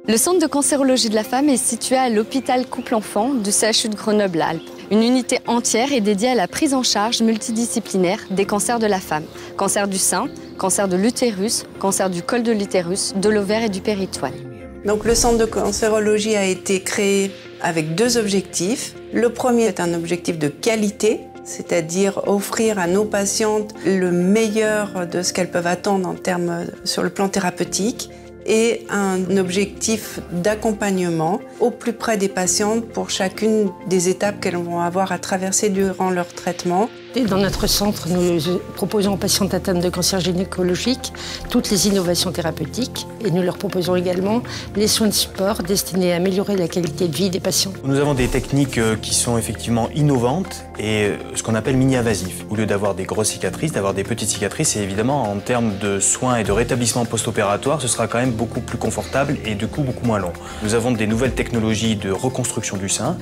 Le centre de cancérologie de la femme est situé à l'hôpital Couple-Enfant du CHU de Grenoble-Alpes. Une unité entière est dédiée à la prise en charge multidisciplinaire des cancers de la femme. Cancer du sein, cancer de l'utérus, cancer du col de l'utérus, de l'ovaire et du péritoine. Donc le centre de cancérologie a été créé avec deux objectifs. Le premier est un objectif de qualité, c'est-à-dire offrir à nos patientes le meilleur de ce qu'elles peuvent attendre en termes sur le plan thérapeutique, et un objectif d'accompagnement au plus près des patientes pour chacune des étapes qu'elles vont avoir à traverser durant leur traitement. Dans notre centre, nous proposons aux patientes atteintes de cancer gynécologique toutes les innovations thérapeutiques et nous leur proposons également les soins de support destinés à améliorer la qualité de vie des patients. Nous avons des techniques qui sont effectivement innovantes et ce qu'on appelle mini-invasifs. Au lieu d'avoir des grosses cicatrices, d'avoir des petites cicatrices, et évidemment en termes de soins et de rétablissement post-opératoire, ce sera quand même beaucoup plus confortable et du coup beaucoup moins long. Nous avons des nouvelles technologies de reconstruction du sein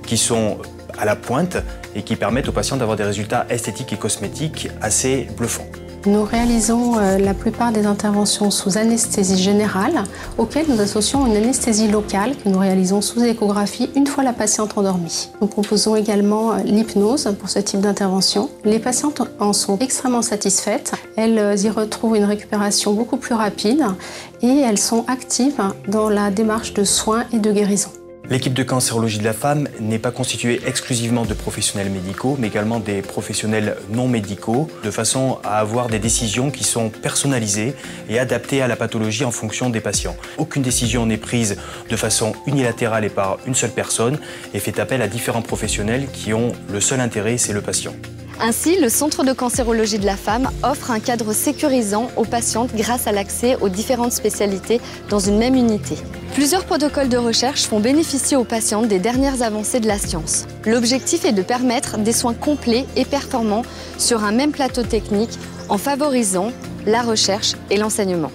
qui sont à la pointe et qui permettent aux patients d'avoir des résultats esthétiques et cosmétiques assez bluffants. Nous réalisons la plupart des interventions sous anesthésie générale, auxquelles nous associons une anesthésie locale que nous réalisons sous échographie une fois la patiente endormie. Nous proposons également l'hypnose pour ce type d'intervention. Les patientes en sont extrêmement satisfaites. Elles y retrouvent une récupération beaucoup plus rapide et elles sont actives dans la démarche de soins et de guérison. L'équipe de cancérologie de la femme n'est pas constituée exclusivement de professionnels médicaux, mais également des professionnels non médicaux, de façon à avoir des décisions qui sont personnalisées et adaptées à la pathologie en fonction des patients. Aucune décision n'est prise de façon unilatérale et par une seule personne et fait appel à différents professionnels qui ont le seul intérêt, c'est le patient. Ainsi, le centre de cancérologie de la femme offre un cadre sécurisant aux patientes grâce à l'accès aux différentes spécialités dans une même unité. Plusieurs protocoles de recherche font bénéficier aux patientes des dernières avancées de la science. L'objectif est de permettre des soins complets et performants sur un même plateau technique en favorisant la recherche et l'enseignement.